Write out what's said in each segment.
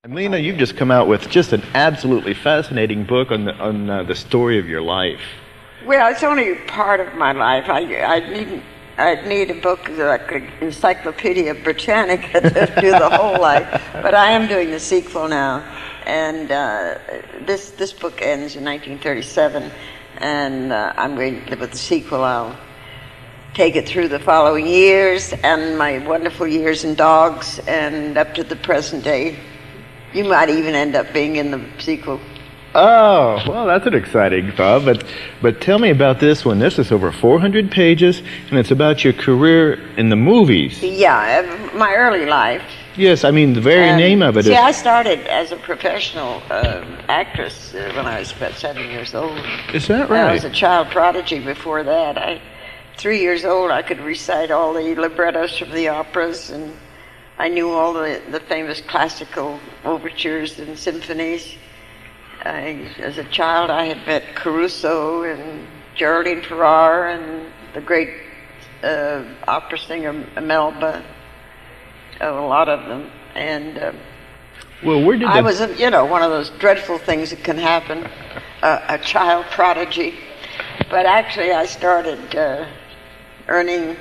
And Lina, you've just come out with just an absolutely fascinating book on the story of your life. Well, it's only part of my life. I'd need a book like an Encyclopedia Britannica to do the whole life. But I am doing the sequel now, and this book ends in 1937, and I'm going to, with the sequel, I'll take it through the following years and my wonderful years in dogs, and up to the present day. You might even end up being in the sequel. Oh, well, that's an exciting thought. But tell me about this one. This is over 400 pages, and it's about your career in the movies. Yeah, my early life. Yes, I mean, the very name of it is... See, I started as a professional actress when I was about 7 years old. Is that right? I was a child prodigy before that. 3 years old, I could recite all the librettos from the operas, and I knew all the famous classical overtures and symphonies. As a child, I had met Caruso and Geraldine Farrar and the great opera singer Melba, a lot of them. And well, where did I was, one of those dreadful things that can happen, a child prodigy. But actually, I started earning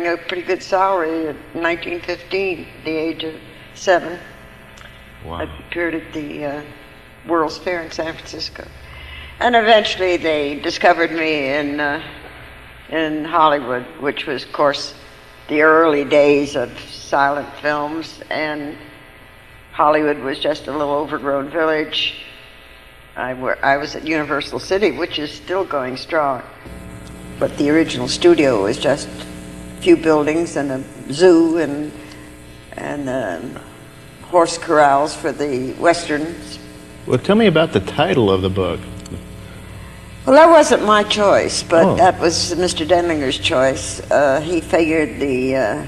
a pretty good salary at 1915, at the age of 7. Wow. I appeared at the World's Fair in San Francisco. And eventually they discovered me in Hollywood, which was, of course, the early days of silent films, and Hollywood was just a little overgrown village. I was at Universal City, which is still going strong. But the original studio was just a few buildings and a zoo and horse corrals for the westerns. Well, tell me about the title of the book. Well, that wasn't my choice, but that was Mr. Denlinger's choice. He figured the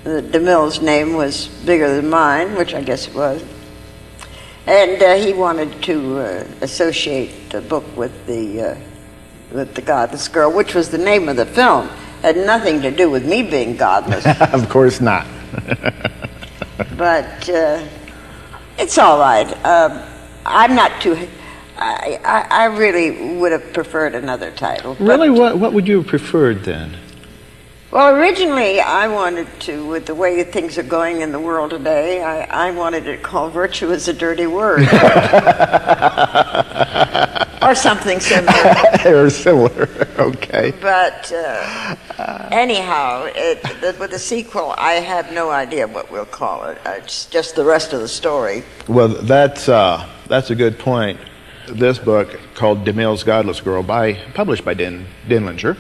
DeMille's name was bigger than mine, which I guess it was. And he wanted to associate the book with the Godless Girl, which was the name of the film. Had nothing to do with me being godless. Of course not. But it's all right. I'm not too... I really would have preferred another title. Really? What would you have preferred then? Well, originally I wanted to, with the way things are going in the world today, I wanted it called Virtue is a Dirty Word. Or something similar. Or similar, okay. But anyhow, with the sequel, I have no idea what we'll call it. It's just the rest of the story. Well, that's a good point. This book, called DeMille's Godless Girl, published by Denlinger,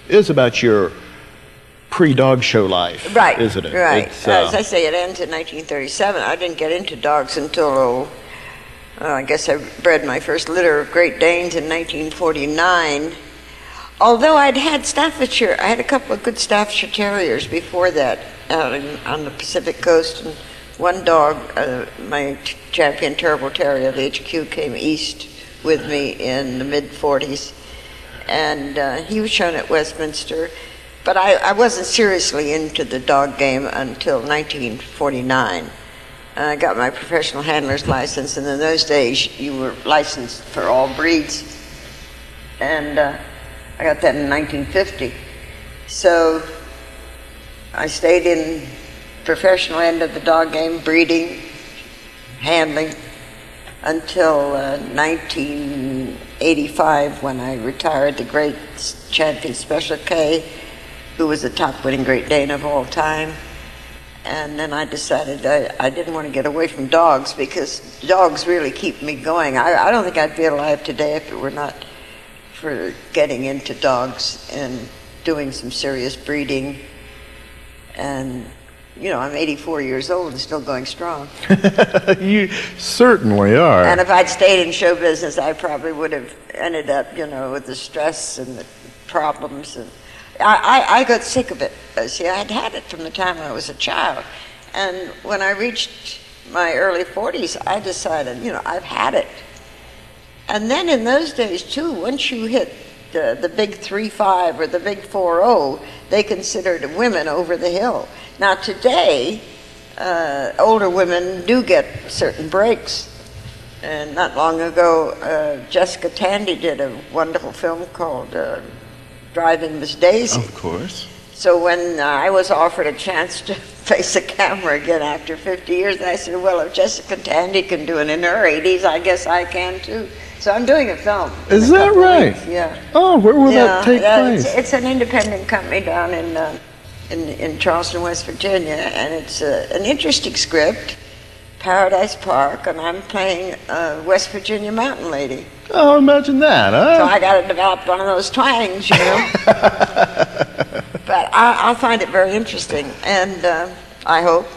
is about your pre-dog show life, right, isn't it? Right. As I say, it ends in 1937. I didn't get into dogs until, I guess I bred my first litter of Great Danes in 1949. Although I'd had Staffordshire, I had a couple of good Staffordshire Terriers before that out on the Pacific Coast. And one dog, my champion Terrible Terrier of HQ, came east with me in the mid-40s. And he was shown at Westminster. But I wasn't seriously into the dog game until 1949. I got my professional handler's license, and in those days you were licensed for all breeds. And I got that in 1950. So I stayed in professional end of the dog game, breeding, handling, until 1985 when I retired the great champion Special K, who was the top winning Great Dane of all time. And then I decided I didn't want to get away from dogs, because dogs really keep me going. I don't think I'd be alive today if it were not for getting into dogs and doing some serious breeding. And, I'm 84 years old and still going strong. You certainly are. And if I'd stayed in show business, I probably would have ended up, with the stress and the problems. And I got sick of it. See, I'd had it from the time I was a child. And when I reached my early 40s, I decided, I've had it. And then in those days, too, once you hit the big 3-5 or the big 4-0, they considered women over the hill. Now today, older women do get certain breaks. And not long ago, Jessica Tandy did a wonderful film called Driving Miss Daisy. Of course. So when I was offered a chance to face a camera again after 50 years, I said, well, if Jessica Tandy can do it in her 80s, I guess I can too. So I'm doing a film. Is that right? Weeks. Yeah. Oh, where will that take place? It's an independent company down in Charleston, West Virginia, and it's an interesting script, Paradise Park, and I'm playing a West Virginia mountain lady. Oh, imagine that, huh? So I got to develop one of those twangs, you know. But I'll find it very interesting, and I hope.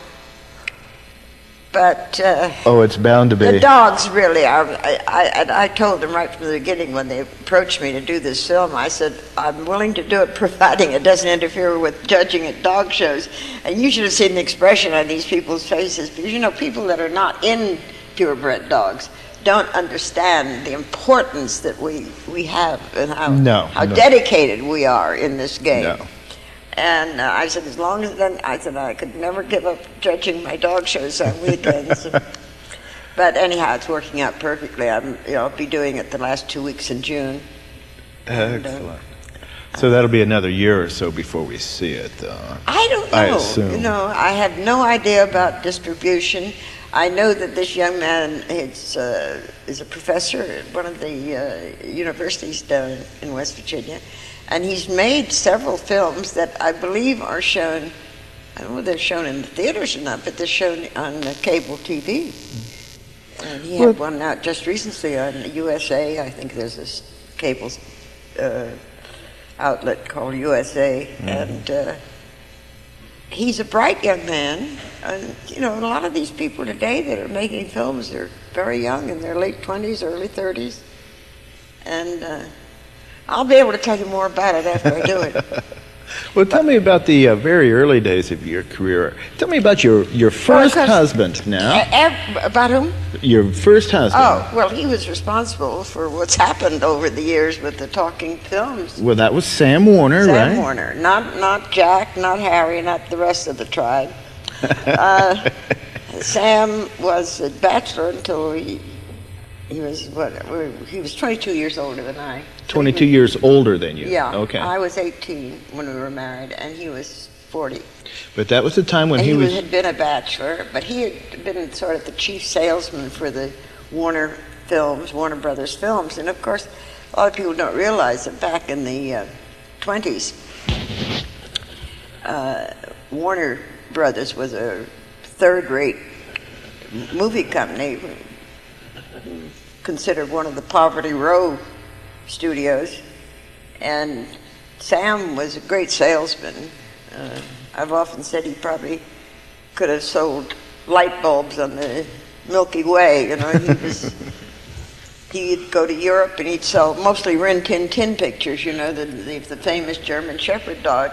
But oh, it's bound to be. The dogs really are. I told them right from the beginning when they approached me to do this film, I said, I'm willing to do it providing it doesn't interfere with judging at dog shows. And you should have seen the expression on these people's faces, because you know, people that are not in purebred dogs don't understand the importance that we have and how dedicated we are in this game. No. And I said, as long as then, I said I could never give up judging my dog shows on weekends. But anyhow, it's working out perfectly. I'll be doing it the last 2 weeks in June. Excellent. So that'll be another year or so before we see it. I don't know. I assume. You know, I have no idea about distribution. I know that this young man is a professor at one of the universities down in West Virginia. And he's made several films that I believe are shown, I don't know if they're shown in the theaters or not, but they're shown on cable TV. And he had one out just recently on USA. I think there's this cable outlet called USA. And he's a bright young man. And, you know, a lot of these people today that are making films, they're very young, in their late 20s, early 30s. And I'll be able to tell you more about it after I do it. Well, tell me about the very early days of your career. Tell me about your first husband now. About whom? Your first husband. Oh, well, he was responsible for what's happened over the years with the talking films. Well, that was Sam Warner, right? Sam Warner. Not Jack, not Harry, not the rest of the tribe. Sam was a bachelor until he was 22 years older than I. 22 years older than you? Yeah. Okay. I was 18 when we were married, and he was 40. But that was the time when he had been a bachelor, but he had been sort of the chief salesman for the Warner Brothers films. And of course, a lot of people don't realize that back in the 20s, Warner Brothers was a third-rate movie company, considered one of the Poverty Row studios, and Sam was a great salesman. I've often said he probably could have sold light bulbs on the Milky Way. You know, he'd go to Europe and he'd sell mostly Rin Tin Tin pictures. You know, the famous German Shepherd dog.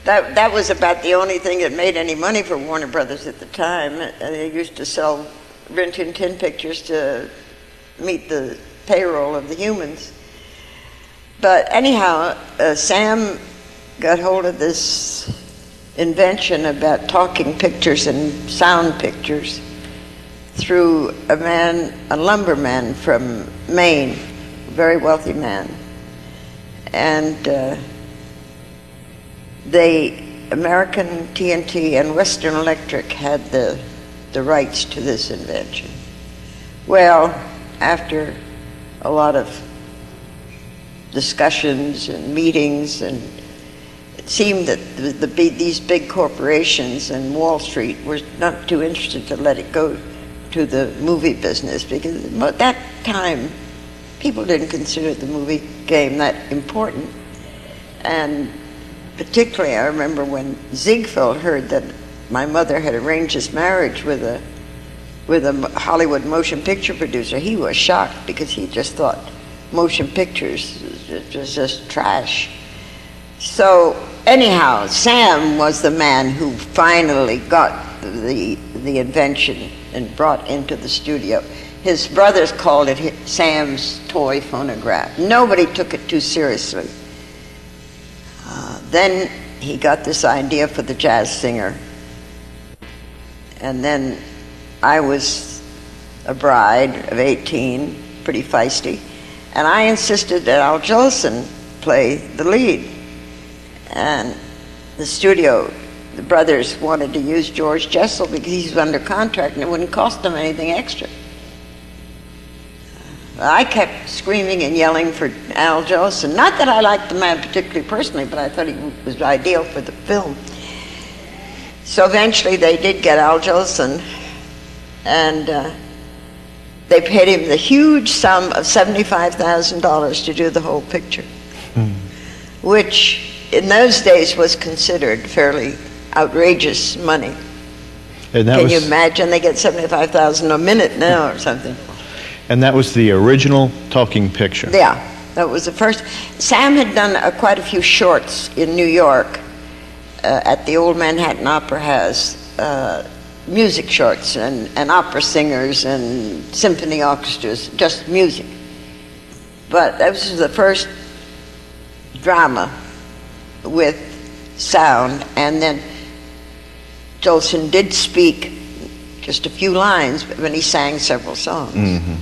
That was about the only thing that made any money for Warner Brothers at the time. They used to sell Rin Tin Tin pictures to meet the payroll of the humans. But anyhow, Sam got hold of this invention about talking pictures and sound pictures through a lumberman from Maine, a very wealthy man. And American TNT and Western Electric had the rights to this invention. Well, after a lot of discussions and meetings, and it seemed that these big corporations and Wall Street were not too interested to let it go to the movie business, because at that time people didn't consider the movie game that important. And particularly I remember when Ziegfeld heard that my mother had arranged his marriage with a Hollywood motion picture producer. He was shocked, because he just thought motion pictures was just trash. So anyhow, Sam was the man who finally got the invention and brought into the studio. His brothers called it Sam's toy phonograph. Nobody took it too seriously. Then he got this idea for the jazz singer. And then I was a bride of 18, pretty feisty, and I insisted that Al Jolson play the lead. And the studio, the brothers wanted to use George Jessel because he's under contract and it wouldn't cost them anything extra. I kept screaming and yelling for Al Jolson. Not that I liked the man particularly personally, but I thought he was ideal for the film. So eventually they did get Al Jolson, and they paid him the huge sum of $75,000 to do the whole picture, which in those days was considered fairly outrageous money. And that Can you imagine they get $75,000 a minute now or something? And that was the original talking picture. Yeah, that was the first. Sam had done quite a few shorts in New York at the old Manhattan Opera House, music shorts and opera singers and symphony orchestras, just music. But that was the first drama with sound, and then Jolson did speak just a few lines, but when he sang several songs. Mm-hmm.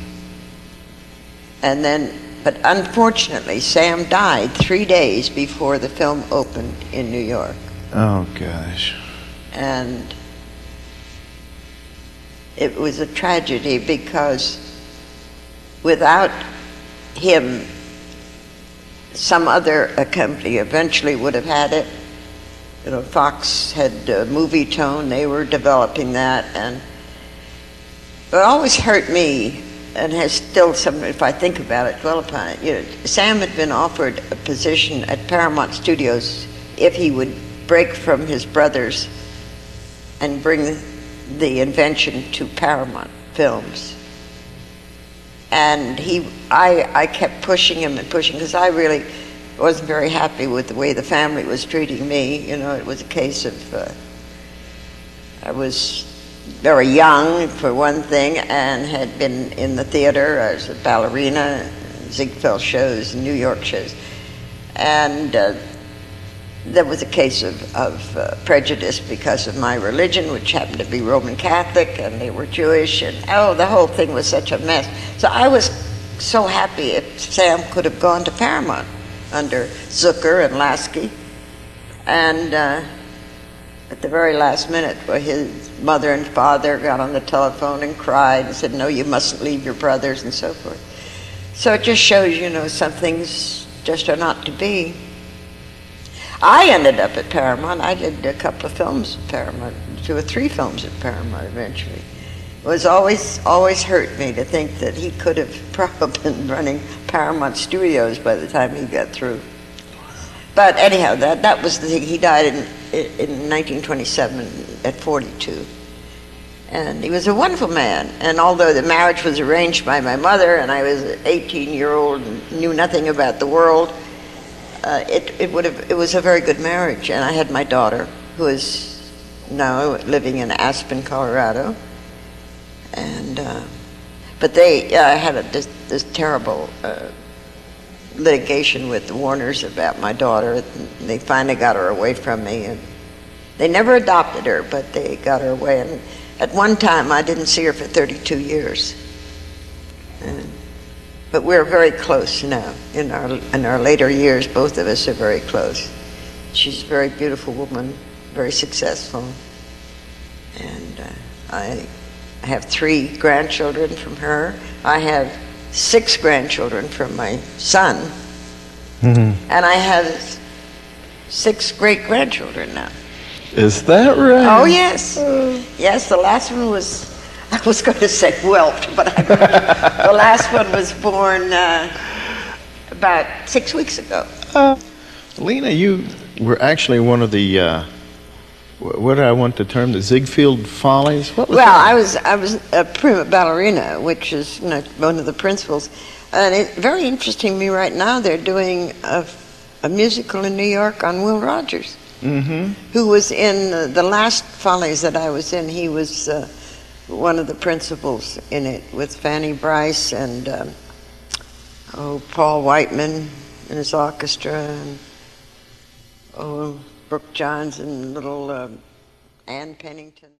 And then, but unfortunately, Sam died 3 days before the film opened in New York. Oh, gosh. And it was a tragedy because without him, some other company eventually would have had it. You know, Fox had Movie Tone, they were developing that, and it always hurt me, and has still some, if I think about it, dwell upon it. You know, Sam had been offered a position at Paramount Studios if he would break from his brothers and bring the invention to Paramount Films. And I kept pushing him and pushing, because I really wasn't very happy with the way the family was treating me. You know, it was a case of, I was very young, for one thing, and had been in the theater. I was a ballerina, Ziegfeld shows, New York shows. And there was a case of prejudice because of my religion, which happened to be Roman Catholic, and they were Jewish, and the whole thing was such a mess. So I was so happy if Sam could have gone to Paramount under Zucker and Lasky. And at the very last minute, where his mother and father got on the telephone and cried and said, no, you mustn't leave your brothers, and so forth. So it just shows, you know, some things just are not to be. I ended up at Paramount. I did a couple of films at Paramount, 2 or 3 films at Paramount eventually. It was always hurt me to think that he could have probably been running Paramount Studios by the time he got through. But anyhow, that was the thing. He died in 1927 at 42. And he was a wonderful man. And although the marriage was arranged by my mother, and I was an 18-year-old and knew nothing about the world, it was a very good marriage. And I had my daughter, who is now living in Aspen, Colorado. And but they had this terrible litigation with the Warners about my daughter. They finally got her away from me, and they never adopted her, but they got her away. And at one time, I didn't see her for 32 years. But we're very close now. In our later years, both of us are very close. She's a very beautiful woman, very successful, and I have 3 grandchildren from her. I have 6 grandchildren from my son, and I have 6 great-grandchildren now. Is that right? Oh, yes. Yes, the last one was, I was going to say whelped, but the last one was born about 6 weeks ago. Lina, you were actually one of the, what do I want to term, the Ziegfeld Follies? What was that? I was a prima ballerina, which is one of the principals. And it's very interesting to me right now. They're doing a musical in New York on Will Rogers, who was in the last Follies that I was in. He was one of the principals in it, with Fanny Brice and Paul Whiteman and his orchestra, and Brooke Johns and little Ann Pennington.